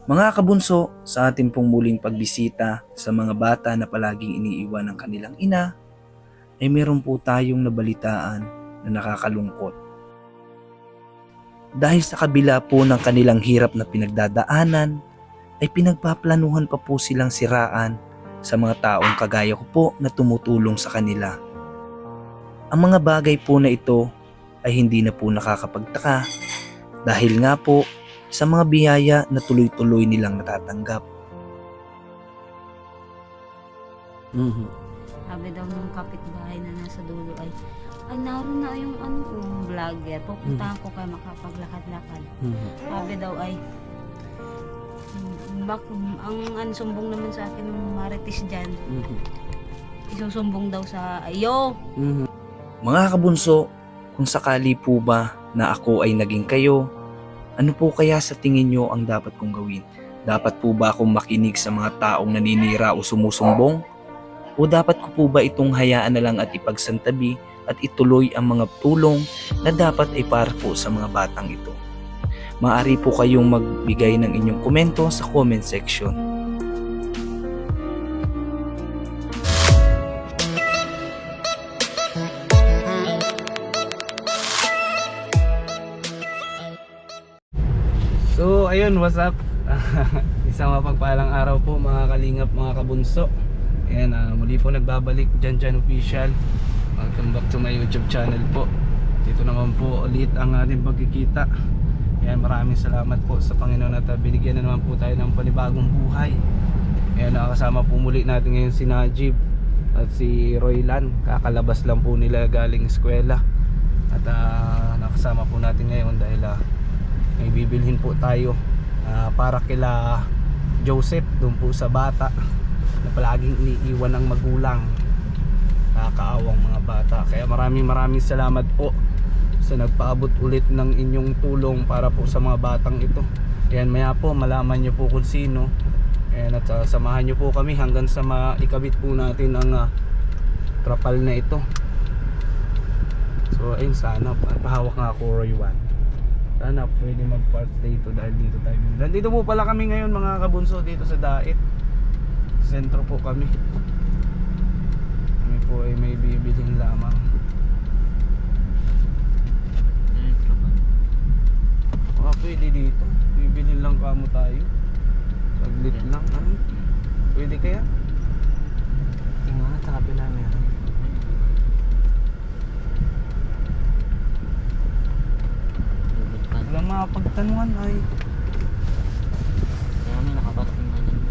Mga kabunso, sa ating pong muling pagbisita sa mga bata na palaging iniiwan ng kanilang ina, ay meron po tayong nabalitaan na nakakalungkot. Dahil sa kabila po ng kanilang hirap na pinagdadaanan, ay pinagpaplanuhan pa po silang siraan sa mga taong kagaya ko po na tumutulong sa kanila. Ang mga bagay po na ito ay hindi na po nakakapagtaka dahil nga po sa mga biyaya na tuloy-tuloy nilang natatanggap. Sabi daw ng kapitbahay na nasa dulo ay naroon na yung vlogger. Pupuntahan ko kayo makapaglakad-lakad. Sabi daw ay, ang sumbong naman sa akin ng marites dyan. Isusumbong daw sa ayo. Mga kabunso, kung sakali po ba na ako ay naging kayo, ano po kaya sa tingin nyo ang dapat kong gawin? Dapat po ba akong makinig sa mga taong naninira o sumusumbong? O dapat ko po ba itong hayaan na lang at ipagsantabi at ituloy ang mga tulong na dapat ay para po sa mga batang ito? Maaari po kayong magbigay ng inyong komento sa comment section. So ayun, what's up? Isang mapagpalang araw po mga kalingap, mga kabunso. Ayan, muli po nagbabalik Dyan Official. Welcome back to my YouTube channel po. Dito naman po ulit ang ating pagkikita. Ayan, maraming salamat po sa Panginoon at binigyan na naman po tayo ng panibagong buhay. Ayan, nakasama po muli natin ngayon si Najib at si Roylan. Kakalabas lang po nila galing eskwela. At nakasama po natin ngayon dahil may bibilhin po tayo para kila Joseph, doon po sa bata na palaging iniiwan ng magulang. Nakakaawang mga bata. Kaya maraming salamat po sa nagpaabot ulit ng inyong tulong para po sa mga batang ito. Ayan, maya po malaman nyo po kung sino. Ayan, at samahan nyo po kami hanggang sa maikabit po natin ang trapal na ito. So ayun, sana pahawak nga ako Roy 1. Sana pwede mag-park dito dahil dito tayo. Nandito po pala kami ngayon mga kabunso, dito sa Dait. Sa sentro po kami. Kami po ay may bibilhin lamang. Pwede dito. Bibilhin lang kamo tayo. Saglit lang. Pwede kaya? Yung mga tabi lang yan. Walang mga pagtanungan ay kaya may nakapasok na dyan.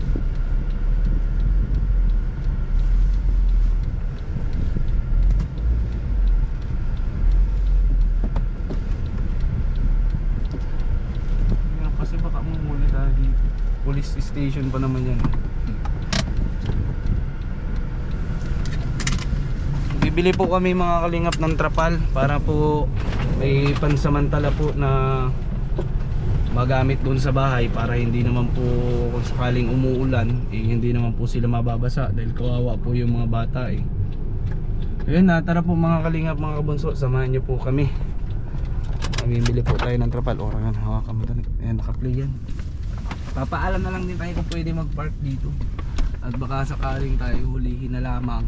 kasi baka mumuli dahil dito. Police station pa naman yan. Bibili po kami mga kalingap ng trapal para po may pansamantala po na magamit doon sa bahay para hindi naman po kung sakaling umuulan hindi naman po sila mababasa dahil kawawa po yung mga bata Ayun na, tara po mga kalingap, mga kabunso, samahan nyo po kami. Bibili po tayo ng trapal. Orangan, hawakan mo tayo. Ayan, naka-play yan. Papaalam na lang din tayo kung pwede mag-park dito. At baka sakaling tayo hulihin na lamang.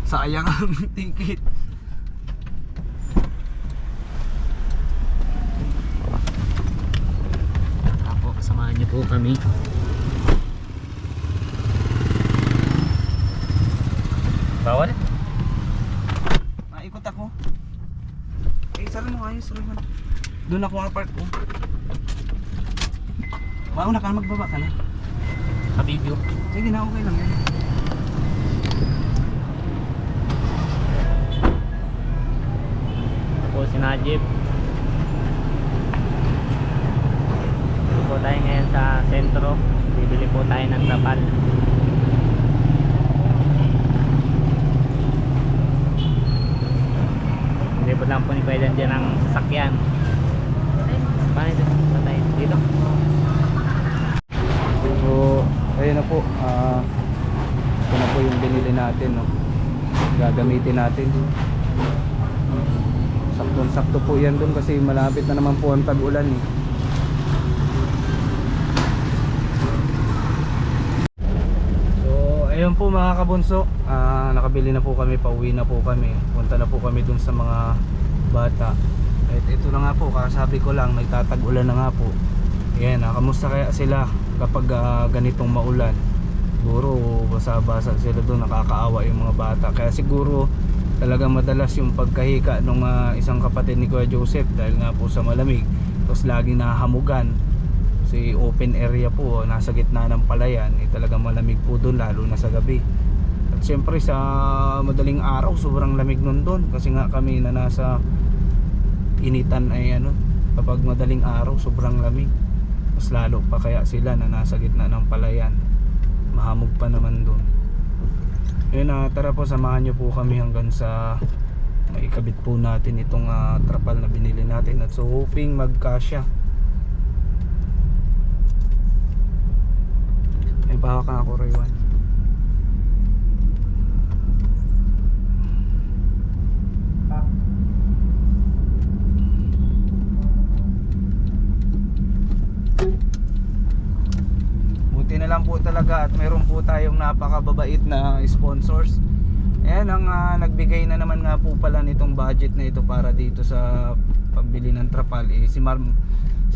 Sayang ang ticket. Ako, kasamahan niyo po kami. Bawal? Naikot ako. Sara mo ayos, Roman. Doon ako ang park ko. Mauna ka, magbaba ka na. Kabibyo. Sige na, okay lang yan. Ito po si Najib. Ito po tayo ngayon sa sentro. Bibili po tayo ng trapal. Hindi po lang po ni pwede dyan ang sasakyan. Paano ito? Patay dito? So, ayun na po. Ito na po yung binili natin, no? Gagamitin natin. Saktong-sakto po yan dun kasi malapit na naman po ang tag-ulan, eh. ayun po mga kabunso, nakabili na po kami, pauwi na po kami. Punta na po kami dun sa mga bata. At ito na nga po, kasabi ko lang, nagtatag-ulan na nga po. Ayan, kamusta kaya sila kapag ganitong maulan? Siguro basa-basa sila doon, nakakaawa yung mga bata. Kaya siguro talaga madalas yung pagkahika ng isang kapatid ni Kuya Joseph dahil nga po sa malamig. Tapos laging nahamugan. Kasi open area po, nasa gitna ng palayan, talagang malamig po doon lalo na sa gabi. At syempre sa madaling araw sobrang lamig nun doon kasi nga kami na nasa initan ay kapag madaling araw sobrang lamig. Mas lalo pa kaya sila na nasa gitna ng palayan, mahamog pa naman doon. Yun, tara po, samahan nyo po kami hanggang sa maikabit po natin itong trapal na binili natin. At so hoping magkasya. Ay, baka ka ako, Raywan. Buti na lang po talaga at mayroon po tayong napakababait na sponsors. Ayan ang nagbigay na naman nga po pala nitong budget na ito para dito sa pambili ng trapal. Si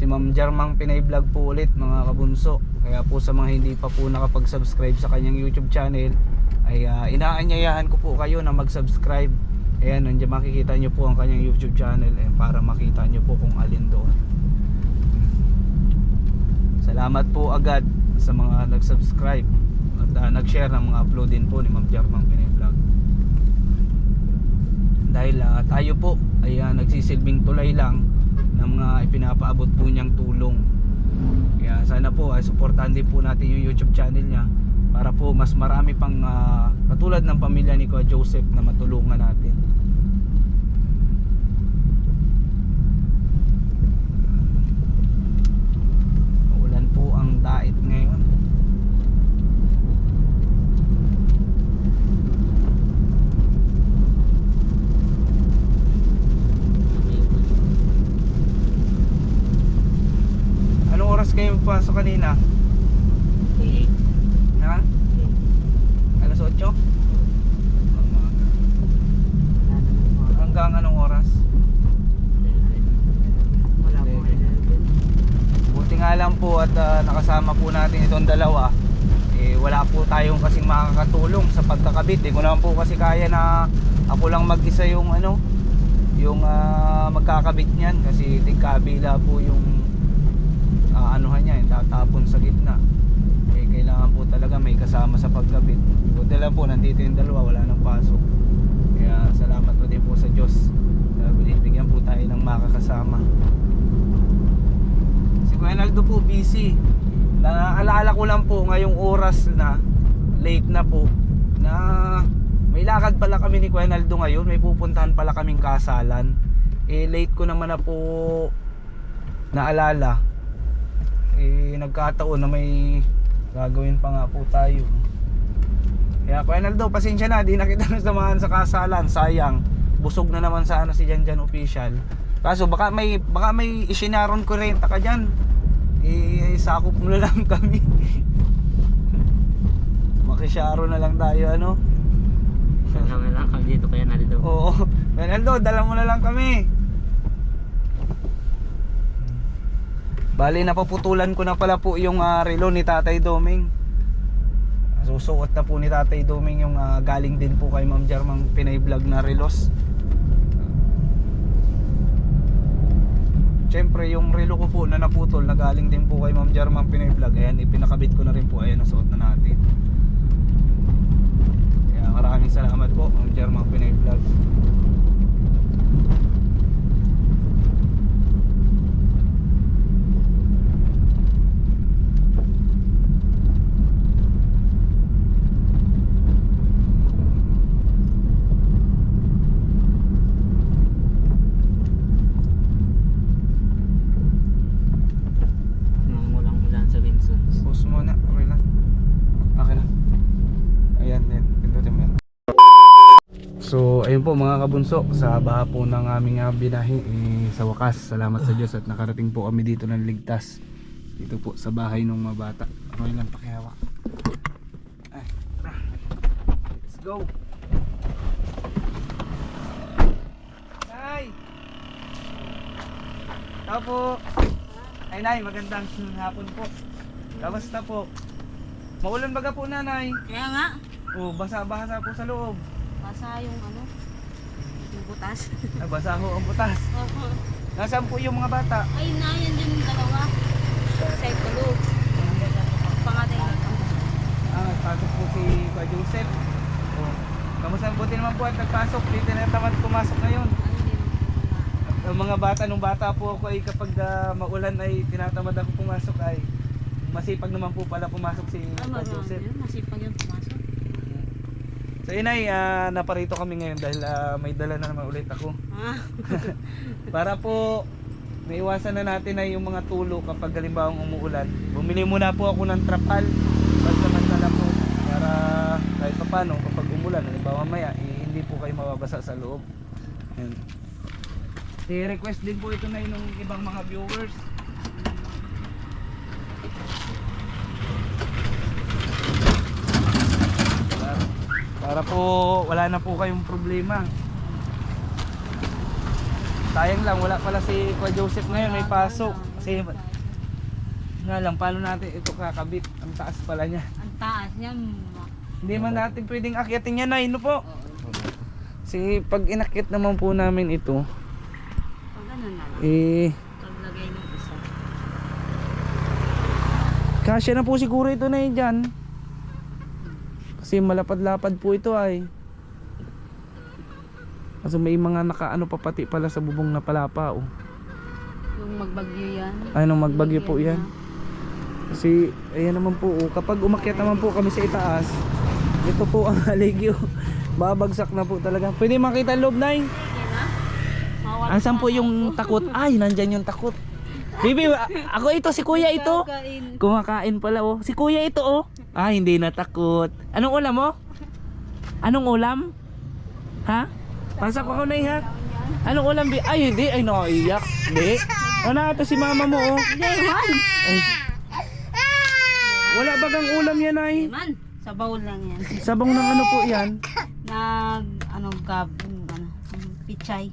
Ma'am Jarmang Pinay Vlog po ulit mga kabunso. Kaya po sa mga hindi pa po nakapag-subscribe sa kanyang YouTube channel ay inaanyayahan ko po kayo na mag-subscribe. Ayan, nandiyan makikita nyo po ang kanyang YouTube channel para makita nyo po kung alin doon. Salamat po agad sa mga nag-subscribe at nag-share ng mga upload din po ni Ma'am Jarmang Pinay Vlog. Dahil tayo po ay nagsisilbing tulay lang ng mga ipinapaabot po niyang tulong. Kaya sana po ay suportahan din po natin yung YouTube channel niya para po mas marami pang katulad ng pamilya ni Kuya Joseph na matulungan natin. Ulan po ang dait ngayon. Anong oras kayo pasok kanina? Ha? Alas 8? Hanggang anong oras? Wala po Buti nga lang po at nakasama po natin itong dalawa. Wala po tayong kasing makakatulong sa pagkakabit. Ko naman po kasi kaya na ako lang mag-isa yung yung magkakabit niyan kasi tigkabila po yung anuhan niya, yung tatapon sa gitna. Kailangan po talaga may kasama sa pagkabit. Buti lang po nandito yung dalawa, wala nang pasok. Kaya salamat po din po sa Diyos. Binibigyan po tayo ng makakasama. Si Kuya Naldo po busy. Naalala ko lang po ngayong oras na late na po na may lakad pala kami ni Kuya Naldo ngayon. May pupuntahan pala kaming kasalan. Late ko naman na po naalala. Nagkataon na may gagawin pa nga po tayo. Kaya Kuya Naldo, pasensya na, di na kita nasamahan sa kasalan. Sayang, busog na naman sana si Janjan Official. Kaso baka may isinaron ko renta ka dyan. Sakop mo na lang kami. Makisyaro na lang tayo, Kasama lang kami dito kaya nalito. Oo, Kuya Naldo, dala mo na lang kami. Bali, napaputulan ko na pala po yung relo ni Tatay Doming. Susuot na po ni Tatay Doming yung galing din po kay Ma'am Jarmang Pinay Vlog na relos. Siyempre yung relo ko po na naputol na galing din po kay Ma'am Jarmang Pinay Vlog. Ayan, ipinakabit ko na rin po. Ayan, nasuot na natin. Kaya maraming salamat po Ma'am Jarmang Pinay Vlog. So ayun po mga kabunso, sa baha po ng aming binahe, sa wakas salamat sa Diyos at nakarating po kami dito ng ligtas. Dito po sa bahay ng mga bata. Ako lang pakihawak. Ay, tara. go. Nay! Tao po. Ay, Nay, magandang hapon po. Kamusta po? Maulan baga po, Nanay. Kaya nga, Oh, basa-basa po sa loob. basa yung yung butas. Ah, basa ho ang butas. Nasaan po yung mga bata? Ay, na, yan yung dalawa. Sa tulog. Pangatay na ito. Pasok po si Kuya Joseph. Oh. Kamusta buti naman po at nagpasok. Dito na tamad pumasok ngayon. Ang mga bata, nung bata po ako ay kapag maulan ay tinatamad ako pumasok ay masipag naman po pala pumasok si Kuya Joseph. Masipag yung pumasok. So inay, naparito kami ngayon dahil may dala na naman ulit ako. Para po maiwasan na natin na yung mga tulo kapag halimbawang umuulan. Bumili muna po ako ng trapal pagsamantala po para kahit pa paano kapag umulan, halimbawa mamaya hindi po kayo mababasa sa loob. Ayan. I-request din po ito na yung ibang mga viewers. Para po wala na po kayong problema. Sayang lang wala pala si Kuya Joseph ngayon, may pasok. Kasi nga lang paano natin ito kakabit, ang taas pala niya. Ang taas niya. Hindi man natin pwedeng akyatin niya na, no po. Kasi pag inakyat naman po namin ito, Pag ano na lang. Paglagay ng isa. kasya na po siguro ito na dyan. Kasi malapad-lapad po ito ay. Kasi may mga nakaano pa pati pala sa bubong na palapa oh. Yung magbagyo yan. Ay nung magbagyo po yan. Kasi ayan naman po oh, kapag umakyat naman po kami sa itaas, ito po ang haligyo. Babagsak na po talaga. Pwede makita ang loob, Nay. Asan po yung takot? Ay, nandyan yung takot. Bibi, ako ito, si Kuya ito. Kumakain pala oh. Si Kuya ito oh. Ah, hindi natakot. Anong ulam mo? Anong ulam? Ha? Pasok ako na ha? Anong ulam bi? Ay, hindi. Ay, naiyak. Hindi. Wala ito si mama mo oh. Ay. Wala bagang ulam yan ay. Man, sa bowl lang yan. Sabong ng ano po yan? Pichay.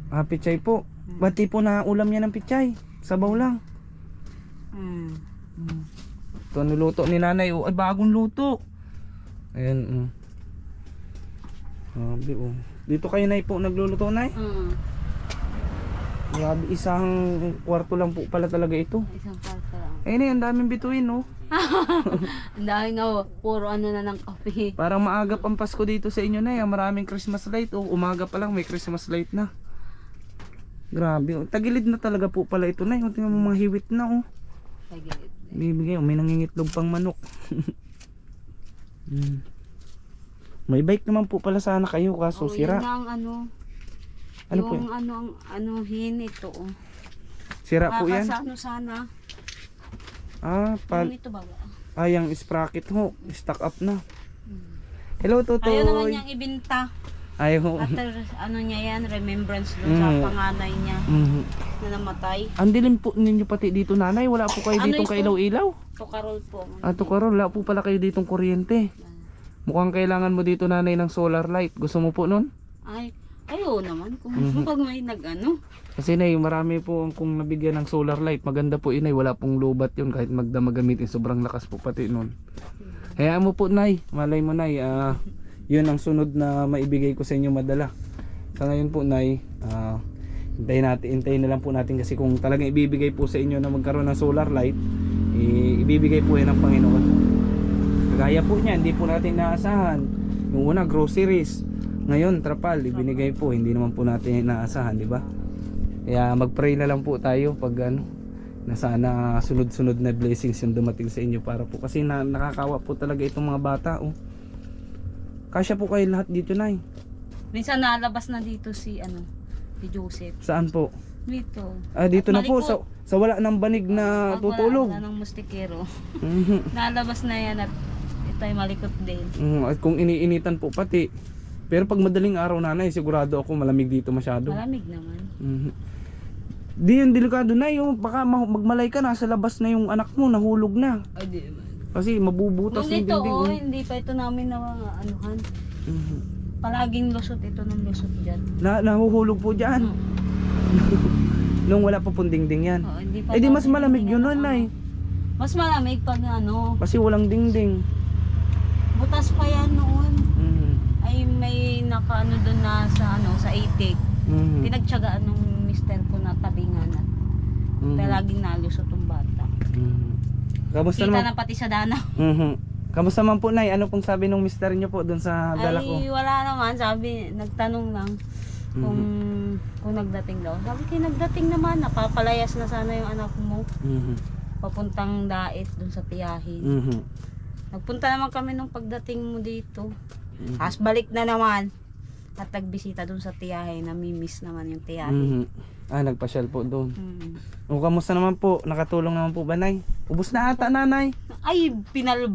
Ah, pichay po. Bati po na ulam niya ng pichay. Sabaw lang. Ito niluto ni nanay oh. Ay, bagong luto. Ayan Grabe oh. Dito kayo nay po nagluluto nay? Grabe, isang kwarto lang po pala talaga ito. Isang kwarto lang. Ayun ang daming bituin oh. Ang dahil nga, puro ano na ng kape. Parang maagap ang Pasko dito sa inyo nay. Maraming Christmas light oh. Umaga pa lang may Christmas light na. Grabe oh. Tagilid na talaga po pala ito nay. Tingnan mo mga hiwit na oh. Tagilid. Bibigay oh. May nangingitlog pang manok. May bike naman po pala sana kayo kaso sira. Yun ang ano. Ano po yung yan? anuhin ito oh. Sira po yan? Kakasano sana. Ah, Ano ito ba? yung sprocket ho. Stuck up na. Hello Totoy. Ayaw naman niyang ibinta. Ayaw ho. After ano niya yan, remembrance doon sa panganay niya na namatay. Ang dilim po ninyo pati dito nanay. Wala po kayo Ano ditong ito? kailaw-ilaw. Tukarol po. Tukaro, wala po pala kayo ditong kuryente. Mukhang kailangan mo dito nanay ng solar light. Gusto mo po nun? Ayaw naman. Kung pag may nag-ano. Kasi nay, marami po kung nabigyan ng solar light. Maganda po inay, wala pong lubat yun kahit magdamagamitin. Sobrang lakas po pati nun. Hayaan mo po nay, malay mo nay, yun ang sunod na maibigay ko sa inyo madala. Sa ngayon po nay, hintayin na lang po natin kasi kung talagang ibibigay po sa inyo na magkaroon ng solar light, ibibigay po yan ng Panginoon. Kagaya po niya, hindi po natin naasahan. Yung una, groceries. Ngayon, trapal, ibinigay po. Hindi naman po natin naasahan, di ba? Kaya mag-pray na lang po tayo pag na sana sunod-sunod na blessings yung dumating sa inyo para po. Kasi nakakawa po talaga itong mga bata. Oh. Kasya po kayo lahat dito, Nay. Minsan nalabas na dito si Joseph. Saan po? Dito. Dito At na po, malikot. sa wala ng banig na tutulog. Wala ng mustikero. Mhm. Nalabas na yan at ito ay malikot din. At kung iniinitan po pati. Pero pag madaling araw nanay, sigurado ako malamig dito masyado. Malamig naman. Di yung delikado na yung baka magmalay ka nasa labas na yung anak mo nahulog na. Ay di. Kasi mabubutas Nung yung ito, dingding. oh, hindi pa ito namin na anuhan. Mhm. Palaging lusot ito ng lusot dyan. Nahuhulog po dyan. Nung wala pa pong dingding yan. Oo, hindi pa Eh di mas namin malamig yun inano, nun ay. Mas malamig pag ano, Kasi walang dingding. butas pa yan noon. Mhm. Ay may nakaano doon na sa ano, sa itik. Mhm. Pinagtiyagaan nung mister ko na tabingan at Mhm. palaging nalusot yung bata. Mhm. Kamusta Kita naman? na pati sa dana. Mhm. Kamusta man po, Nay? Ano pong sabi nung mister niyo po doon sa dala ko? Ay wala naman, sabi, nagtanong lang kung nagdating daw. Sabi ko nagdating naman, napapalayas na sana yung anak mo. Mhm. Papuntang dait dun sa tiyahin. Mhm. Nagpunta naman kami nung pagdating mo dito. Mhm. Tapos balik na naman. At nagbisita dun sa tiyahin, namimiss naman yung tiyahin. Mhm. Ah, nagpasyal po doon. Mm. O, kamusta naman po? Nakatulong naman po ba, Nay? Ubus na ata, Nanay. Ay,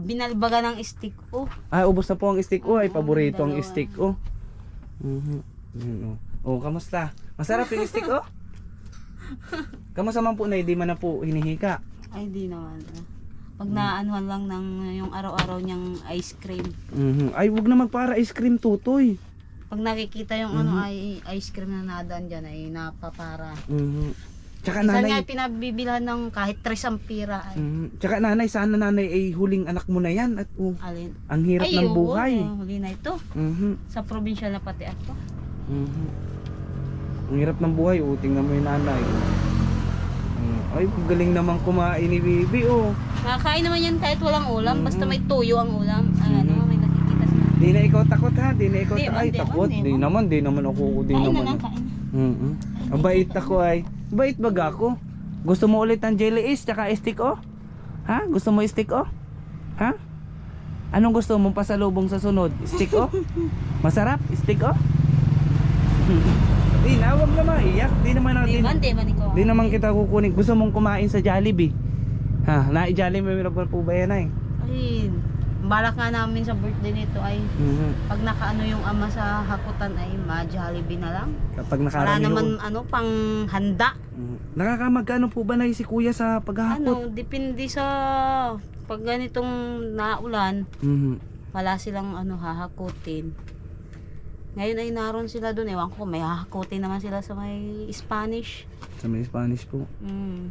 binalbaga ng stick. Oh, Ah, ubos na po ang stick. Oh, ay, Oo, paborito ang dalawa. stick. Oh. Mhm. Yun, oh. Oh, kamusta? Masarap yung stick, oh? Kamusta man po, Nay? Di man na po hinihika. ay di naman. Pag naanuhan lang ng yung araw-araw niyang ice cream. Mhm. Ay, wag na magpara ice cream, tutoy. Pag nakikita yung ano ay ice cream na nadaan dyan ay napapara. Mhm. Tsaka Minsan nanay, nga pinabibilhan ng kahit 3 ampira ay tsaka nanay, sana nanay ay huling anak mo na yan at alin. ang hirap Ay, ng oo, buhay. huli na ito. Mhm. Sa probinsya na pati ako. Mhm. Ang hirap ng buhay, tingnan mo yung nanay. Ay, galing naman kumain ni Bibi, oh. Nakakain naman yan kahit walang ulam, basta may tuyo ang ulam. Ay, ano, may nakikita sila. Di na ikaw takot ha, di na ikaw Di, takot. Ay, di, takot, di, di naman ako, di Kain na naman. lang, kain. Mhm. Abait ako ay. Bait baga ako. Gusto mo ulit ng jelly is tsaka stick, oh? Ha? Gusto mo stick, oh? Ha? Anong gusto mong pasalubong sa sunod? Stick, oh? Masarap? Stick, oh? Di na, wag na maiyak. Di naman natin. Di ba, Nico? Di naman kita kukunin. Gusto mong kumain sa Jollibee? Ha? Nai-Jollibee mo po ba yan ay? Ay, balak nga namin sa birthday nito ay pag nakaano yung ama sa hakutan ay ma-Jollibee na lang. Kapag Wala nakarami naman ano pang handa. Nakakamagkano po ba na si kuya sa paghahakot? Ano, depende sa pag ganitong naulan, Mhm. wala silang ano hahakutin. Ngayon ay naroon sila doon, ewan ko, may hahakutin naman sila sa may Spanish. Sa may Spanish po. Mm.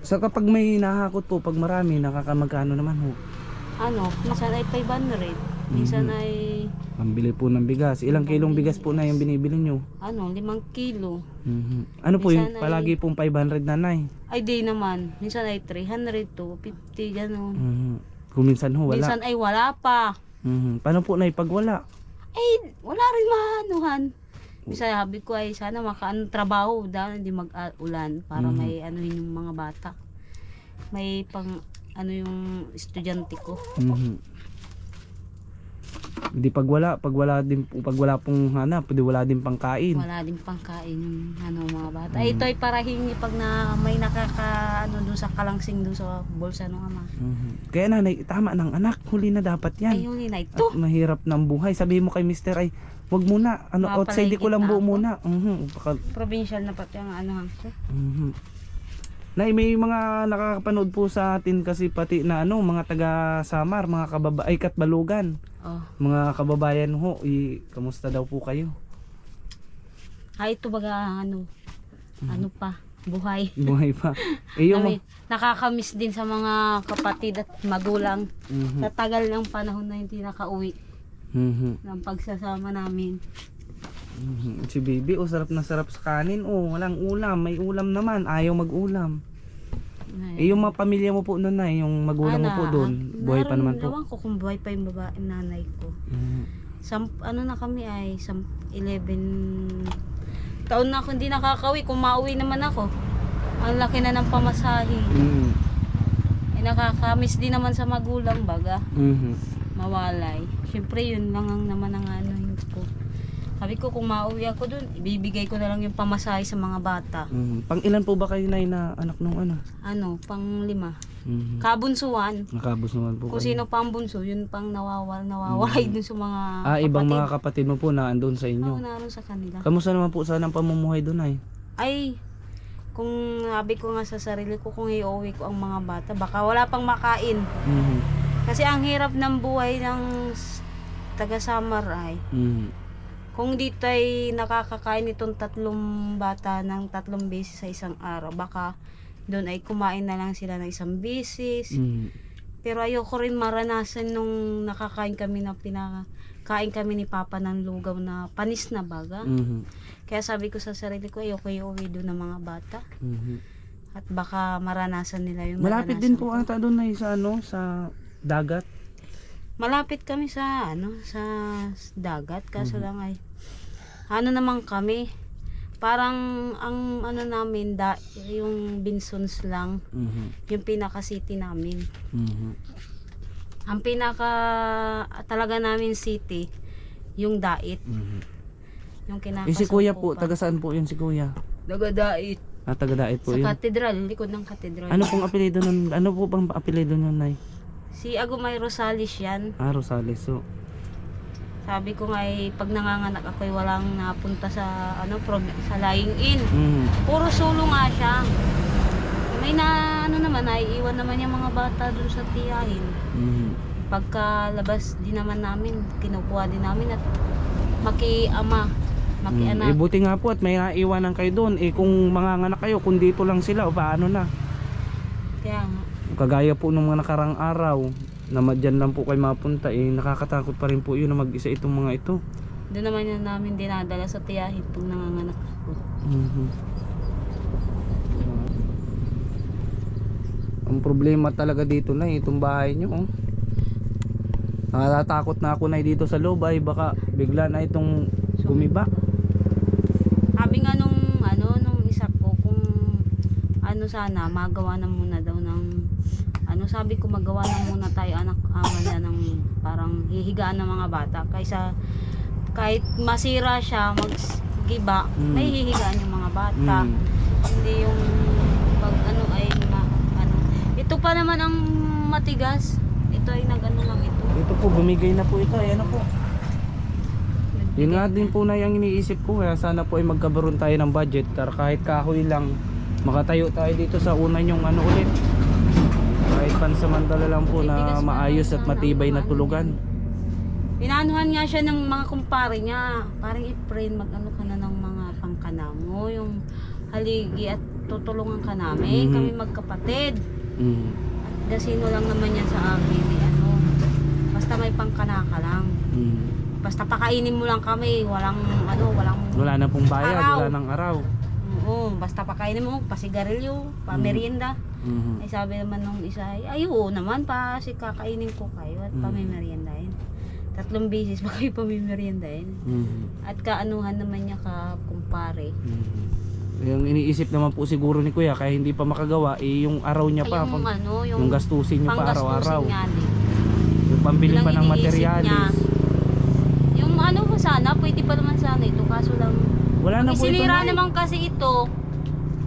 So kapag may nahakot po, pag marami, nakakamagkano naman ho? Ano, minsan ay 500, minsan ay Pambili po ng bigas. Ilang kilong bigas po na yung binibili nyo? ano, 5 kilo. Ano po yung Minsan ay- palagi pong 500 nanay? Ay di naman, minsan ay 300 to 50 gano'n. Kung minsan ho, wala. Minsan ay wala pa. Paano po na pag wala? Eh, wala rin maanuhan. Minsan sabi ko ay sana makaano trabaho dahil hindi mag-ulan para may anuhin yung mga bata. May pang ano yung estudyante ko. Hindi pag wala pong hanap, pwede wala din pangkain. Wala din pangkain yung ano mga bata. Ay, ito ay para hingi pag na may nakaka ano doon sa kalangsing doon sa bulsa ng ama. Kaya nanay, tama ng anak, huli na dapat yan. Ay, huli na ito. At mahirap ng buhay. Sabihin mo kay mister ay, wag muna, outside di ko lang buo muna. Provincial na pati ang ano ko. Nay, may mga nakakapanood po sa atin kasi pati na mga taga Samar, mga Katbalugan. Oh. Mga kababayan ho, kamusta daw po kayo? Ay, ito baga ano pa, buhay. Buhay pa. Yung Nakakamiss din sa mga kapatid at magulang. Sa tagal ng panahon na hindi nakauwi ng pagsasama namin. Si Baby, sarap na sarap sa kanin. Walang ulam, may ulam naman, ayaw mag-ulam. Yung mga pamilya mo po noon na, yung magulang mo po doon, buhay pa naman po. Ewan ko kung buhay pa yung babae nanay ko. Ano na kami ay 11 taon na ako hindi nakakawi. Kung mauwi naman ako, ang laki na ng pamasahe. Nakakamiss din naman sa magulang baga. Mawalay. Siyempre yun lang ang naman ang ano ko. Sabi ko kung mauwi ako dun, ibibigay ko na lang yung pamasahe sa mga bata. Pang ilan po ba kayo na anak nung ano? Ano, pang 5. Kabunsuan. Nakabos naman po Kung kayo. sino pang bunso, yun pang nawawalay dun sa mga Ibang kapatid. mga kapatid mo po na andun sa Oo, inyo. naroon sa kanila. Kamusta naman po sana ang pamumuhay doon ay? Ay, Kung sabi ko nga sa sarili ko, kung iuwi ko ang mga bata, baka wala pang makain. Mhm. Kasi ang hirap ng buhay ng taga Samaray. Mhm. Kung dito ay nakakakain itong 3 bata ng 3 beses sa isang araw, baka doon ay kumain na lang sila ng 1 beses. Mhm. Pero ayoko rin maranasan nung nakakain kami na pinakain kami ni Papa ng lugaw na panis na baga. Mhm. Kaya sabi ko sa sarili ko, ayoko iuwi doon ng mga bata. Mhm. At baka maranasan nila yung Malapit din naranasan po ko. ata doon na sa sa dagat. Malapit kami sa sa dagat, kaso lang ay ano naman kami, parang ang ano namin yung Binsons lang, Mhm. yung pinaka city namin. Mhm. Ang pinaka talaga namin city yung Dait, Mhm. yung Si Kuya po, kinakasangkupan. taga saan po yun si Kuya? Taga Dait. Taga Daet po Sa yun. katedral, likod ng katedral. Ano pong apelyido nun? Ano po bang apelyido nun, Nay? Si Agumay Rosales yan. Rosales. So, Sabi ko nga pag nanganganak ako walang napunta sa sa lying in. mhm. Puro sulo nga siya. May naman, naiiwan naman yung mga bata dun sa tiyahin. Mhm. Pagkalabas din naman namin, kinukuha din namin at makiama, makianak. Buti nga po at may naiwanan kayo doon. Kung manganganak kayo, kung dito lang sila, o paano na? Kaya nga, Kagaya po nung mga nakarang araw, na dyan lang po kayo mapunta, nakakatakot pa rin po yun na mag-isa itong mga ito. doon naman yan namin dinadala sa tiyahin pag nanganganak ako. Mhm. Ang problema talaga dito na itong bahay nyo. Natatakot na ako na dito sa loob ay baka bigla na itong gumiba. Sabi nga nung isa ko, kung sana magawa na muna daw ng sabi ko magawa na muna tayo anak amala ng parang hihigaan ng mga bata kaysa kahit masira siya maggiba, may hihigaan yung mga bata. Hindi yung pag ay ito pa naman ang matigas. Ito ay lang ito. Ito po bumigay na po ito, ayan na po. Yun nga din po na yung iniisip ko, kaya sana po ay magkabaron tayo ng budget para kahit kahoy lang makatayo tayo dito sa unan yung ulit. Kahit pansamantala lang po na maayos at matibay na tulugan. Pinanuhan nga siya ng mga kumpare niya. Parang i-friend ka na ng mga pangkana mo, yung haligi at tutulungan ka namin. Mhm. Kami magkapatid. Mhm. At gasino lang naman yan sa akin. Basta may pangkana ka lang. Mhm. Basta pakainin mo lang kami. Walang Wala na pong bayad, Araw. wala nang araw. Oo, basta pakainin mo, pasigarilyo, pamerienda. Mhm. Ay sabi naman nung isa, ay oo naman pa, kakainin ko kayo at pamimeriendahin. 3 beses pa kayo pamimeriendahin. Mhm. At kaanuhan naman niya ka kumpare. Yung iniisip naman po siguro ni Kuya kaya hindi pa makagawa yung araw niya pa, Yung yung gastusin niya pa araw-araw, panggastusin nga din. yung pambili Yun pa ang ng iniisip niya. materyales. Yung mo sana, pwede pa naman sana ito, kaso lang Wala na po ito isinira na. naman kasi ito,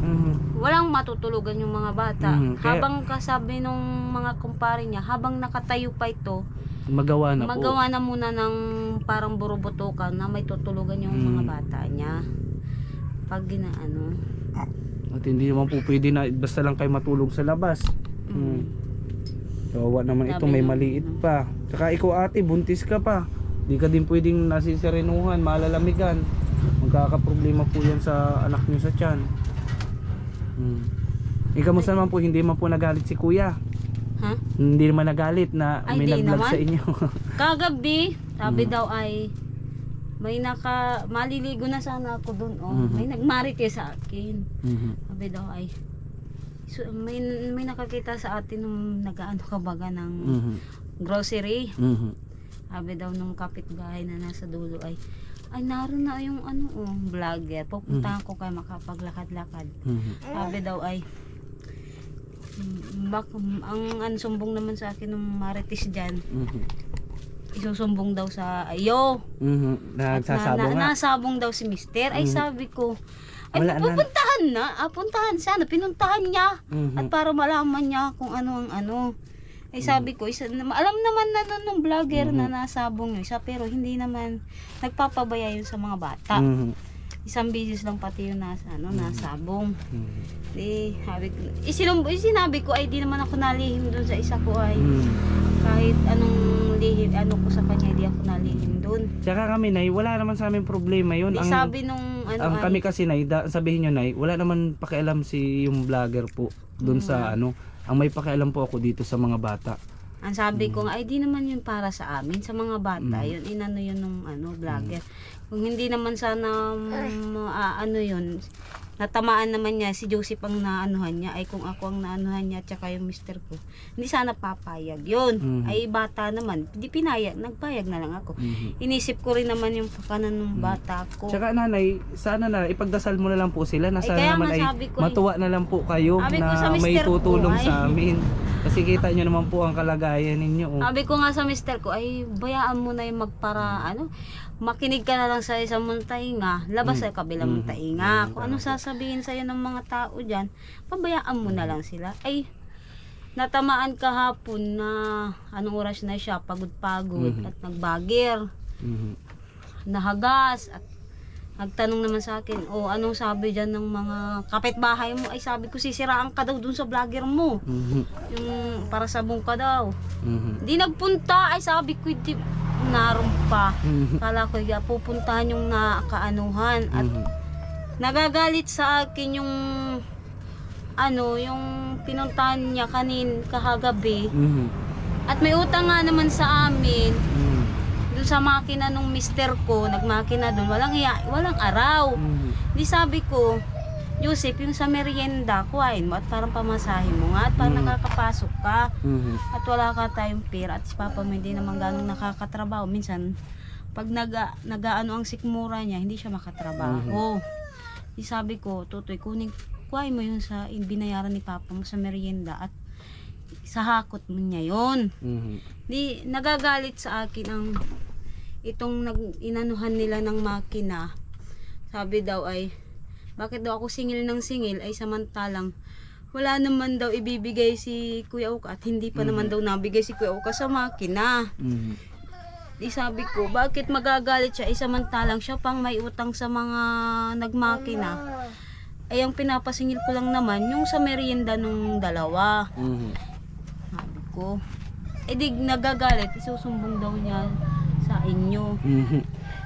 Mhm. walang matutulugan yung mga bata. Kaya- Habang kasabi nung mga kumpare niya, habang nakatayo pa ito, Magawa na po. magawa na muna ng parang burubutukan na may tutulugan yung mga bata niya. Pag ginaano. At hindi naman po pwede na basta lang kayo matulog sa labas. Kawawa naman ito, Sabi may ng- maliit pa. Tsaka ikaw ate, buntis ka pa. Di ka din pwedeng nasisirenuhan, malalamigan. Magkakaproblema po yan sa anak niyo sa tiyan. Kamusta naman po, hindi man po nagalit si Kuya? Ha? Hindi naman nagalit na Ay, may di nag-vlog naman. sa inyo. Kagabi, sabi daw ay may maliligo na sana ako doon. May nagmarites sa akin. Sabi daw ay may nakakita sa atin nung nagaano ka baga ng grocery. Sabi daw nung kapitbahay na nasa dulo ay naroon na yung vlogger. Pupuntahan ko kay makapaglakad-lakad. Sabi daw ay ang sumbong naman sa akin ng marites dyan, isusumbong daw sa ayo. Nagsasabong nga. Nasabong daw si mister. Ay sabi ko, ay Wala na. pupuntahan na. Puntahan sana. Pinuntahan niya. At para malaman niya kung ano ang ano. Ay sabi ko, alam naman na nun ng vlogger na nasabong yung isa, pero hindi naman nagpapabaya yun sa mga bata. Isang bisis lang pati yung nasa, nasabong. Mm. Di, sinabi ko ay di naman ako nalihim doon sa isa ko ay. Mm. Kahit anong lihim, ano ko sa kanya, di ako nalihim doon. Tsaka kami Nay, wala naman sa amin problema yun. Di sabi nung Ang kami kasi Nay, sabihin nyo Nay, wala naman pakialam si yung vlogger po doon sa ano. Ang may pakialam po ako dito sa mga bata. ang sabi ko nga, ay di naman yun para sa amin, sa mga bata, yun, inano yun nung vlogger. Kung hindi naman sana, ano yun, natamaan naman niya, si Joseph ang naanuhan niya, ay kung ako ang naanuhan niya, tsaka yung mister ko, hindi sana papayag yun. Ay bata naman, di pinayag, nagpayag na lang ako. Inisip ko rin naman yung pakanan ng bata ko. Tsaka nanay, sana na ipagdasal mo na lang po sila na Ay, sana kaya naman nga ay sabi ko, matuwa na lang po kayo sabi ko na sa may mister ko, tutulong ay. sa amin. Kasi kita nyo naman po ang kalagayan ninyo. Oh. Sabi ko nga sa mister ko, ay bayaan mo na yung makinig ka na lang sa isang mong tainga, labas sa kabilang mong tainga. Kung anong sasabihin sa'yo ng mga tao dyan, pabayaan mo na lang sila. Ay, natamaan kahapon na anong oras na siya, pagod-pagod at nagbagir, nahagas at nagtanong naman sa akin, anong sabi dyan ng mga kapitbahay mo? Ay sabi ko, sisiraan ka daw dun sa vlogger mo. Yung para sabong ka daw. Di nagpunta, ay sabi ko, di naroon pa. Kala ko, pupuntahan yung nakaanuhan. At nagagalit sa akin yung yung pinuntahan niya kahagabi. At may utang nga naman sa amin. Doon sa makina nung mister ko, nagmakina doon, walang araw. Di sabi ko, Joseph, yung sa merienda, kuhain mo at parang pamasahin mo nga at parang nakakapasok ka. At wala ka tayong pera at si Papa mo hindi naman ganun nakakatrabaho. Minsan, pag nagaano ang sikmura niya, hindi siya makatrabaho. Di sabi ko, Tutoy, kuhain mo yung sa binayaran ni Papa mo sa merienda at sa hakot mo niya yun. Di nagagalit sa akin ang itong inanuhan nila ng makina. Sabi daw ay, bakit daw ako singil ng singil ay samantalang wala naman daw ibibigay si Kuya Uka at hindi pa naman daw nabigay si Kuya Uka sa makina. Di sabi ko, bakit magagalit siya ay samantalang siya pang may utang sa mga nagmakina. Ay ang pinapasingil ko lang naman yung sa merienda nung dalawa. Sabi ko, di nagagalit, isusumbong daw niya sa inyo.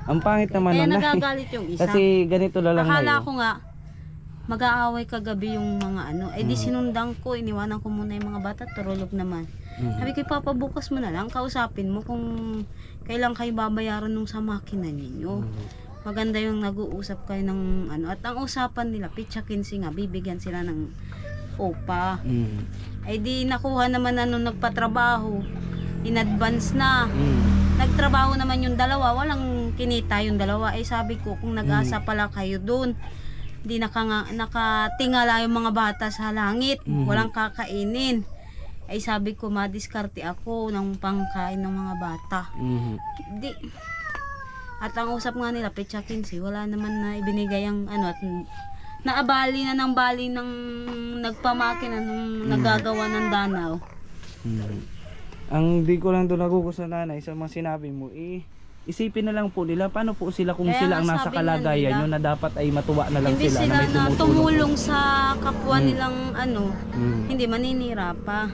Ang pangit naman Kaya nun, nagagalit yung isa. kasi ganito na lang Akala na ko nga, mag-aaway kagabi yung mga di sinundan ko, iniwanan ko muna yung mga bata, turulog naman. Sabi ko, Papa, bukas mo na lang, kausapin mo kung kailan kayo babayaran nung sa makina ninyo. Maganda yung nag-uusap kayo ng at ang usapan nila, pitsa 15 nga, bibigyan sila ng opa. Ay di nakuha naman na nung nagpatrabaho, in advance na. Nagtrabaho naman yung dalawa, walang kinita yung dalawa. Ay sabi ko, kung nag-asa pala kayo doon, di nakatingala yung mga bata sa langit, walang kakainin. Ay sabi ko, madiskarte ako ng pangkain ng mga bata. Di. At ang usap nga nila, petsa 15, wala naman na ibinigay ang at naabali na ng bali ng nagpamakina nung nagagawa ng danaw. Ang di ko lang doon nagugusto nanay sa mga sinabi mo, isipin na lang po nila paano po sila kung Kaya sila ang nga nasa sabi nga kalagayan nila, nyo na dapat ay matuwa na lang Hindi sila sila na may na tumutulong. tumulong sa kapwa nilang hindi maninira pa.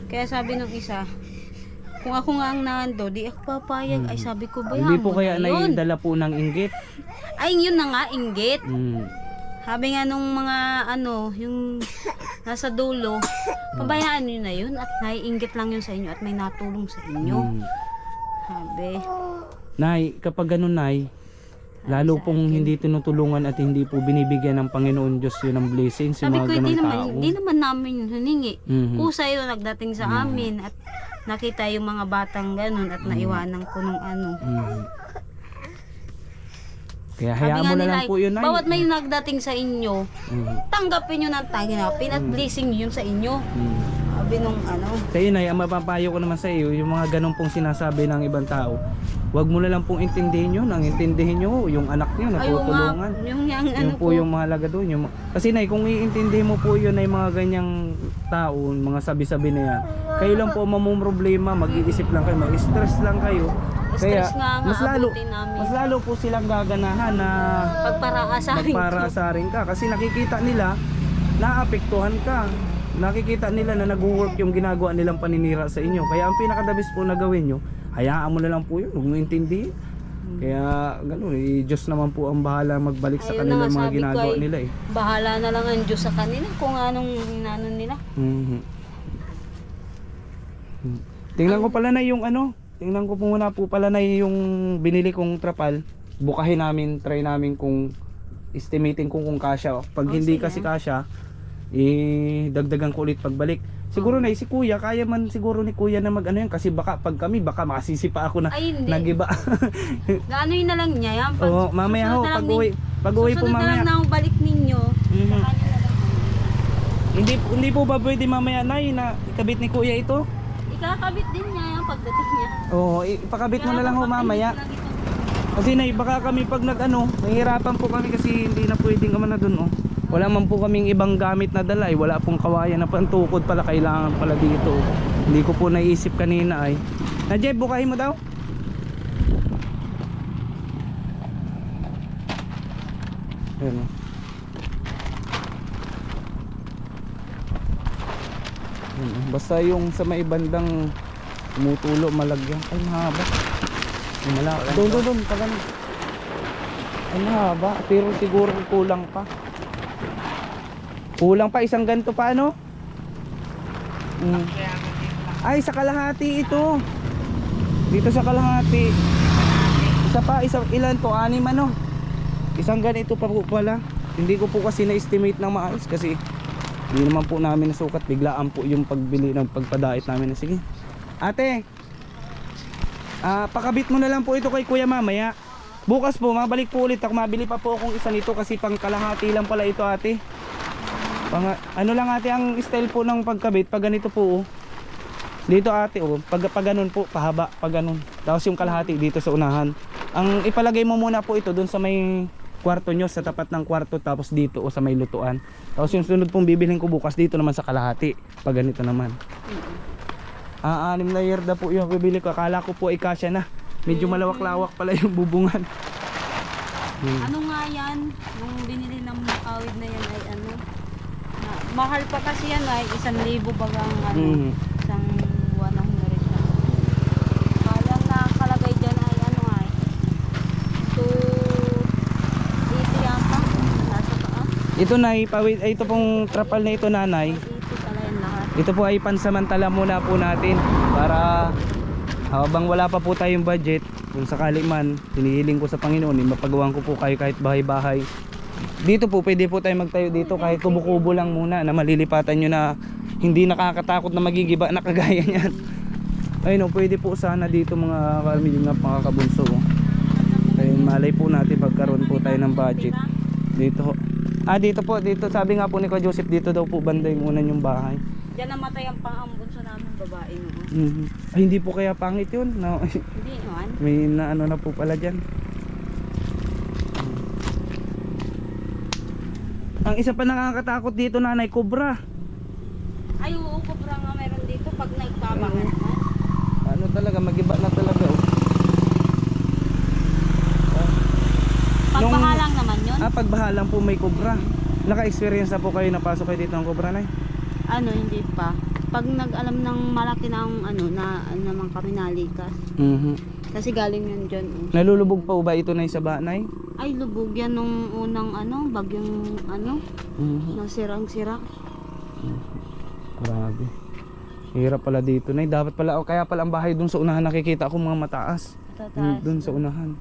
Kaya sabi nung isa, kung ako nga ang nando, di ako papayag. Ay sabi ko, bayaan Hindi mo po kaya na yun. naidala po ng inggit. Ay yun na nga, inggit. Sabi nga nung mga yung nasa dulo, pabayaan nyo na yun at naiinggit lang yun sa inyo at may natulong sa inyo. Sabi. Nay, kapag ganun nay, lalo pong hindi tinutulungan at hindi po binibigyan ng Panginoon Diyos yun ng blessings yung Sabi mga ko, ganun tao. hindi naman namin huningi. Kusa yun nagdating sa Mhm. amin at nakita yung mga batang ganun at naiwanan ko nung Kaya Sabi hayaan nga mo na nila, lang po yun nay. bawat may nagdating sa inyo, tanggapin nyo ng tanggapin at blessing yun sa inyo. Sabi nung Sa'yo nay, ang mapapayo ko naman sa iyo, yung mga ganun pong sinasabi ng ibang tao, wag mo na lang pong intindihin yun, ang intindihin nyo, yung anak nyo natutulungan. Yun po yung mahalaga doon. Kasi nay, kung iintindihin mo po yun ay mga ganyang tao, mga sabi-sabi na yan, kayo lang po mamumroblema, mag-iisip lang kayo, mag-stress lang kayo. Stress nga nga mas abutin namin. lalo po silang gaganahan na Pagparaasarin ko. magparaasarin ka kasi nakikita nila naapektuhan ka. Nakikita nila na nag-work yung ginagawa nilang paninira sa inyo. Kaya ang pinaka-the-best po na gawin nyo, hayaan mo na lang po yun, huwag mo intindihin. Kaya gano'n, Diyos naman po ang bahala magbalik sa Ayun na kanilang nga, mga sabi ko ginagawa ay, nila eh. Bahala na lang ang Diyos sa kanila kung anong inaano nila. Mhm. Tingnan ko pala na yung tingnan ko po muna po pala na yung binili kong trapal. Bukahin namin, try namin kung estimating kung kasya. Pag hindi sige. kasi kasya, dagdagan ko ulit pagbalik. Siguro na si Kuya, kaya man siguro ni Kuya na mag yan kasi baka pag kami baka masisi pa ako na Ay, hindi. nagiba. Gaanoy na lang niya yan. Oo, mamaya ho pag uwi po susunod na mamaya. lang na ang balik ninyo. Mhm. Sa kanya na lang. Hindi po ba pwede mamaya na ikabit ni Kuya ito? Ikakabit din niya yan pagdating niya. Oo, ipakabit mo na lang ho Kaya mamaya. papakabit lang ito. Kasi baka kami pag nahihirapan po kami kasi hindi na pwedeng na dun Wala man po kaming ibang gamit na dala wala pong kawayan na pantukod pala kailangan pala dito. Hindi ko po naisip kanina ay. Na Jeff, bukahin mo daw. Ayun. Basta yung sa may bandang tumutulo malagyan. Ay mahaba. Doon pag ano. Ay mahaba pero siguro kulang pa. Kulang pa isang ganito pa Ay sa kalahati ito. Dito sa kalahati. Isa pa, ilan to? 6 Isang ganito pa po pala. Hindi ko po kasi na-estimate ng maayos kasi hindi naman po namin nasukat. Biglaan po yung pagbili ng pagpadait namin. Sige. Ate. Pakabit mo na lang po ito kay Kuya mamaya. Bukas po, mabalik po ulit ako. Mabili pa po akong isa nito kasi pang kalahati lang pala ito ate. Ano lang ate ang style po ng pagkabit. Pag ganito po dito ate pag ganun po, pahaba. Pag ganun. Tapos yung kalahati dito sa unahan. Ang ipalagay mo muna po ito dun sa may kwarto nyo, sa tapat ng kwarto. Tapos dito sa may lutuan. Tapos yung sunod pong bibilhin ko bukas dito naman sa kalahati. Pag ganito naman. 6 na yarda po yung bibili ko. Akala ko po ikasya na. Medyo malawak-lawak pala yung bubungan. Ano nga yan? Nung binili ng makawid na yan ay mahal pa kasi yan ay 1,000 bagang isang buwan na hunarit na. Kaya nakalagay dyan ay ay 280 yata. Nasa taas. Ito ito pong trapal na ito nanay. 280 pala yan lahat. Ito po ay pansamantala muna po natin para habang wala pa po tayong budget, kung sakali man hinihiling ko sa Panginoon, mapagawan ko po kayo kahit bahay-bahay. Dito po pwede po tayo magtayo dito kahit kubo-kubo lang muna na malilipatan nyo na hindi nakakatakot na magigiba na kagaya niyan. Ayun pwede po sana dito mga mga kabunso. Ayun, malay po natin pagkaroon po tayo ng budget. Dito. Dito po, dito sabi nga po ni Kuya Joseph, dito daw po banda yung una yung bahay. Diyan namatay ang pang-ambunso namin babae noon. Ay hindi po kaya pangit yun. No. Hindi naman. May na po pala dyan. Ang isa pa nakakatakot dito nanay, cobra. Ay oo, kubra nga meron dito pag nagkabangan naman. Ano talaga, magiba na talaga Pagbaha lang naman yun. Pagbaha lang po may cobra. Naka-experience na po kayo na pasok kayo dito ng cobra nay? Hindi pa. Pag nag-alam ng malaki na naman kami nalikas. Kasi galing yun dyan. Nalulubog pa ba ito na sa banay? Ay, lubog yan nung unang bagyong nasirang-sira. Grabe. Hirap pala dito nay. Dapat pala, kaya pala ang bahay dun sa unahan nakikita ko mga mataas. Tataas. Dun sa unahan.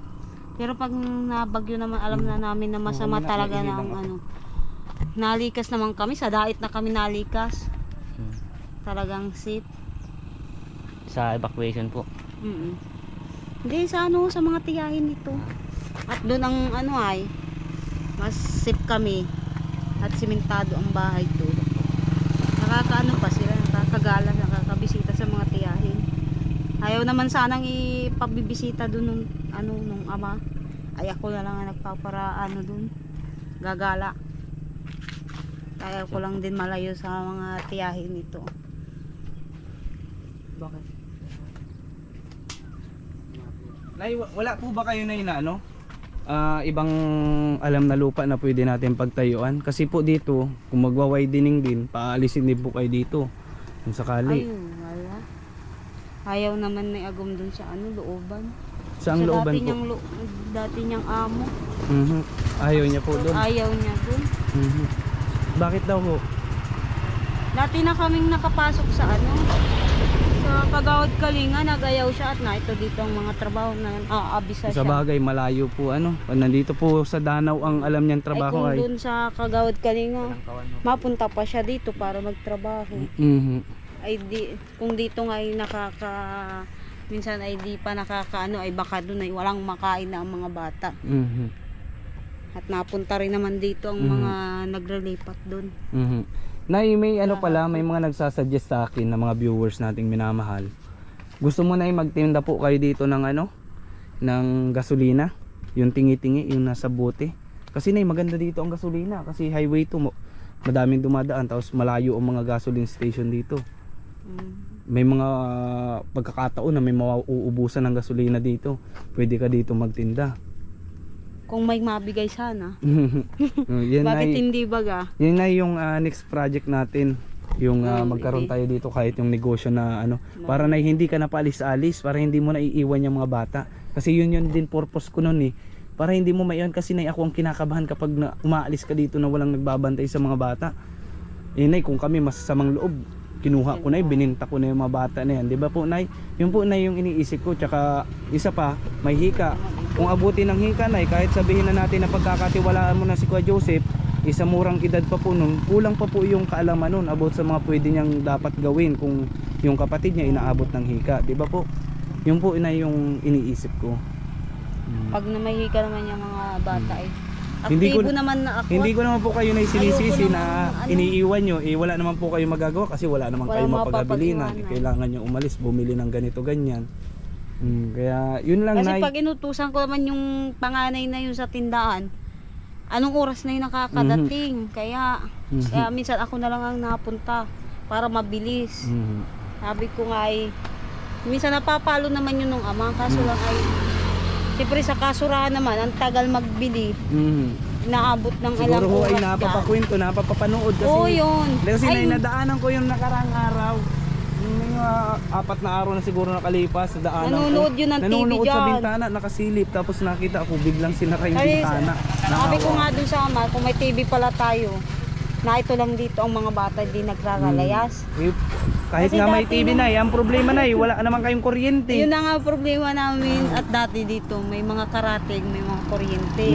Pero pag nabagyo naman, alam na namin na masama talaga na nalikas naman kami. Sa dait na kami nalikas. Talagang safe. Sa evacuation po. Hindi sa sa mga tiyahin nito. At doon ang mas safe kami. At simentado ang bahay doon. Nakakaano pa sila, nakakagala, nakakabisita sa mga tiyahin. Ayaw naman sanang ipabibisita doon nung ama. Ay ako na lang ang nagpapara doon. Gagala. Ayaw ko lang din malayo sa mga tiyahin nito. Bakit? Nay, wala po ba kayo na ano? Ibang alam na lupa na pwede natin pagtayuan? Kasi po dito, kung magwa-widening din, paalisin din po kayo dito. Kung sakali. Ayun, wala. Ayaw naman may agom dun sa looban. Saan Sa looban dati po? dati niyang amo. Mhm. Ayaw niya po doon. Ayaw niya dun. Mhm. Bakit daw po? Dati na kaming nakapasok sa sa Kagawad Kalinga, nagayaw siya at na ito dito ang mga trabaho na aabisa Sa siya. bagay, malayo po Pag nandito po sa Danau ang alam niyang Ay trabaho kung ay. dun sa Kagawad Kalinga, mapunta pa siya dito para magtrabaho. Mhm. Ay kung dito nga ay minsan ay di pa ay baka dun ay walang makain na ang mga bata. Mhm. At napunta rin naman dito ang mga naglilipat dun. Mhm. Nay, may pala, may mga nagsasuggest sa akin na mga viewers nating minamahal. Gusto mo na magtinda po kayo dito ng ng gasolina, yung tingi-tingi, yung nasa bote. Kasi nay, maganda dito ang gasolina kasi highway to, madaming dumadaan tapos malayo ang mga gasoline station dito. May mga pagkakataon na may mauubusan ng gasolina dito. Pwede ka dito magtinda. Kung may mabigay sana. Yan Bakit ay, hindi baga? yun na yung next project natin. Yung magkaroon tayo dito kahit yung negosyo na para na hindi ka napaalis-alis, para hindi mo na iiwan yung mga bata. Kasi yun din purpose ko nun para hindi mo maiwan kasi nay ako ang kinakabahan kapag umaalis ka dito na walang nagbabantay sa mga bata. Nay, kung kami masasamang loob, kinuha ko na bininta ko na yung mga bata na yan, di ba po nay? Yun po nay yung iniisip ko. Tsaka isa pa, may hika. Kung abutin ng hika nay, kahit sabihin na natin na pagkakatiwalaan mo na si Kuya Joseph, isa murang edad pa po nun, kulang pa po yung kaalaman nun about sa mga pwede niyang dapat gawin kung yung kapatid niya inaabot ng hika, di ba po? Yun po na yung iniisip ko. Pag namahika naman yung mga bata Hindi ko- aktibo naman na ako. Hindi ko naman po kayo na sinisisi Ayoko na naman, iniiwan nyo, wala naman po kayo magagawa kasi wala naman Walang kayo mapagabilinan. mapapag-iwanan. Kailangan nyo umalis, bumili ng ganito ganyan. Kaya yun lang Kasi nay. pag inutusan ko naman yung panganay na yun sa tindahan, anong oras na yung nakakadating? Kaya minsan ako na lang ang napunta para mabilis. Mhm. Sabi ko nga minsan napapalo naman yun ng ama, kaso lang siyempre sa kasurahan naman, ang tagal magbili, Mhm. inaabot ng Siguro ilang ho ay oras ka. napapakwento, napapapanood kasi. Oo, yun. Kasi Ay, nadaanan ko yung nakarang araw. Yung mga 4 na araw na siguro nakalipas sa daanan Nanonood ko. yun ng TV Nanonood sa dyan. bintana, nakasilip. Tapos nakita ako biglang sinara yung Ay, bintana. sabi ko Naawa. nga dun sa ama, kung may TV pala tayo, na ito lang dito ang mga bata hindi nagraralayas. Kahit Kasi nga may dati TV na ang problema na wala naman kayong kuryente. Yun na nga problema namin at dati dito, may mga karatig, may mga kuryente.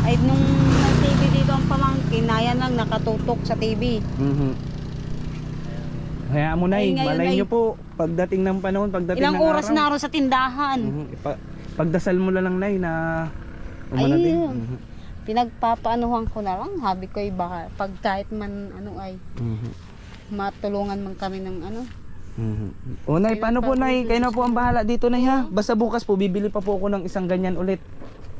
Ay nung may TV dito ang pamangkin, na yan lang nakatutok sa TV. Kaya mo na Ay, ngayon malay ay- nyo po pagdating ng panahon, pagdating Ilang ng oras araw. na rin sa tindahan. Pagdasal mo lang nay na Ay, umanating. pinagpapaanuhan ko na lang, habi ko baka pag kahit man matulungan man kami ng O nay, paano po nay? Kayo na po ang bahala dito nay ha. Basta bukas po bibili pa po ako ng isang ganyan ulit.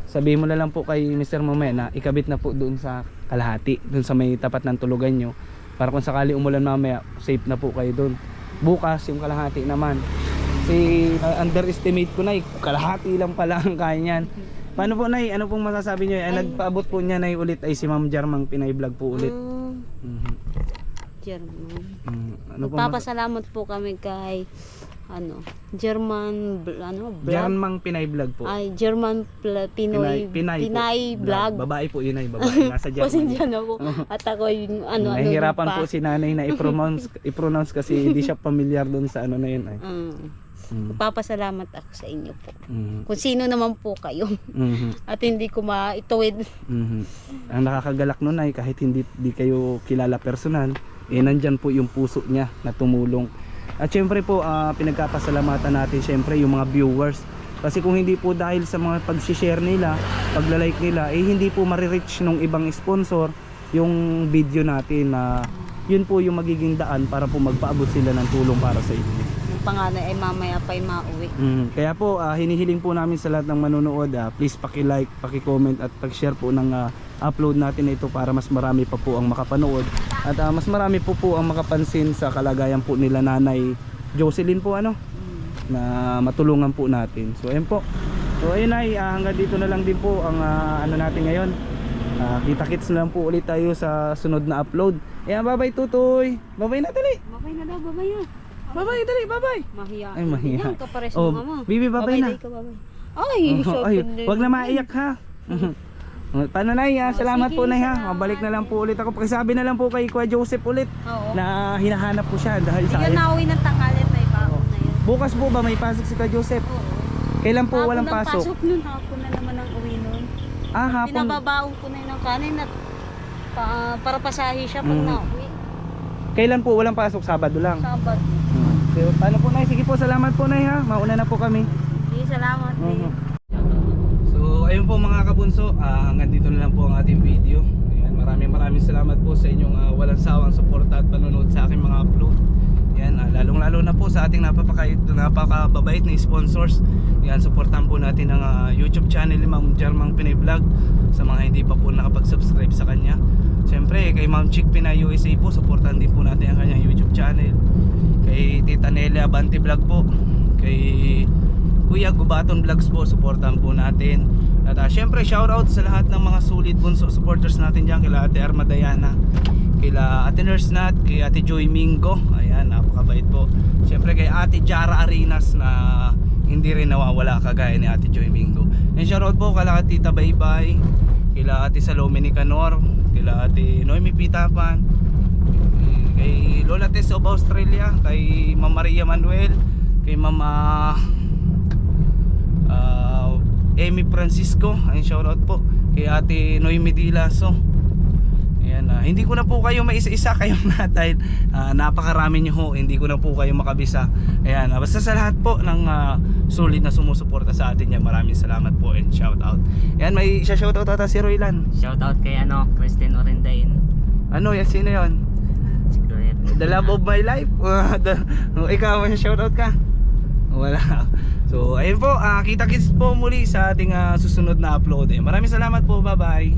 Sabihin mo na lang po kay Mr. Mamaya na ikabit na po doon sa kalahati, doon sa may tapat ng tulugan nyo. Para kung sakali umulan mamaya, safe na po kayo doon. Bukas yung kalahati naman. Underestimate ko nay, kalahati lang pala ang kaya niyan. Paano po nay? Ano pong masasabi niyo? Nagpaabot po niya nay ulit ay si Ma'am Jarmang Pinay Vlog po ulit. German. Ano po Magpapasalamat po kami kay German vlog. Jarmang Pinay Vlog po. Ay, German Pinoy Pinay vlog. Babae po yun ay babae. Nasa German. Pasensya na po. At ako yung Nahihirapan po si nanay na i-pronounce kasi hindi siya familiar doon sa na yun ay. Magpapasalamat ako sa inyo po. Kung sino naman po kayo. At hindi ko maituwid. Ang nakakagalak nun ay kahit hindi kayo kilala personal, nandyan po yung puso niya na tumulong. At syempre po pinagkapasalamatan natin syempre yung mga viewers. Kasi kung hindi po dahil sa mga pag-share nila, pagla-like nila, hindi po marireach nung ibang sponsor yung video natin na yun po yung magiging daan para po magpaabot sila ng tulong para sa inyo. Yung pangalan ay mamaya pa'y mauwi. Kaya po hinihiling po namin sa lahat ng manonood, please paki-like, paki-comment at pag-share po ng upload natin ito para mas marami pa po ang makapanood at mas marami po ang makapansin sa kalagayan po nila Nanay Jocelyn po na matulungan po natin. So ayun po, So ayun ay, hanggang dito na lang din po ang ano natin ngayon. Kita-kits na lang po ulit tayo sa sunod na upload. Ayan, bye-bye Tutoy. Bye-bye na, dali. Babay na daw, babay na. Bye-bye, dali, bye-bye. Mahiya. Ay, mahiya. Yan ka pares Oh, mo ama. Bibi, bye-bye na. Babay ka, babay. Ay, Ay, wag na maiyak ha. Paano Nay, salamat sige, po Nay ha. salamat. Mabalik na lang po ulit ako. Pakisabi na lang po kay Kuya Joseph ulit Oo. na hinahanap po siya dahil sa Yun na uwi ng tangalit na ibabaw na yun. Bukas po ba may pasok si Kuya Joseph? Oo. Kailan po Hapon walang ang pasok? pasok nun, hapon na naman ang uwi nun. Hapon. Pinababaon ko na yun ng kanin at para pasahi siya pag Mhm. nauwi. Kailan po walang pasok? Sabado lang. Sabat. So, paano po Nay? Sige po, salamat po Nay ha. Mauna na po kami. Sige, salamat. Mhm. So ayun po mga kabunso, hanggang dito na lang po ang ating video. Ayan, maraming salamat po sa inyong walang sawang suporta at panonood sa aking mga upload. Ayan, lalong lalo na po sa ating napakababait na sponsors. Ayan, suportahan po natin ang YouTube channel ni Ma'am Jarmang Pinay Vlog. Sa mga hindi pa po nakapag-subscribe sa kanya, siyempre kay Ma'am Chick Pinay USA po, suportahan din po natin ang kanyang YouTube channel. Kay Tita Nelly Abante Vlog po, kay Kuya Gubaton Vlogs po, supportan po natin. At syempre shoutout sa lahat ng mga solid bunso supporters natin dyan. Kila Ate Arma Diana, kila Ate Nurse Nat, kay Ate Joy Mingo, ayan, napakabait po. Syempre kay Ate Jara Arenas na hindi rin nawawala kagaya ni Ate Joy Mingo. And shoutout po kala Tita Baybay, kila Ate Salome Nicanor, kila Ate Noemi Pitapan, kay Lola Tess of Australia, kay Ma'am Maria Manuel, kay Mama Amy Francisco, ayun, shoutout po kay Ate Noemi Dilaso. Ayan, hindi ko na po kayo maisa-isa kayong lahat dahil napakarami nyo ho, hindi ko na po kayo makabisa. Ayan, basta sa lahat po ng solid na sumusuporta sa atin yan, maraming salamat po and shoutout. Ayan, may shoutout ata si Roylan. Shoutout kay Kristen Orendain. Ano yan, sino yun? Si Claire. The love of my life. Ikaw, may shoutout ka? Wala. So ayun po, kita-kits po muli sa ating susunod na upload. Maraming salamat po, bye bye.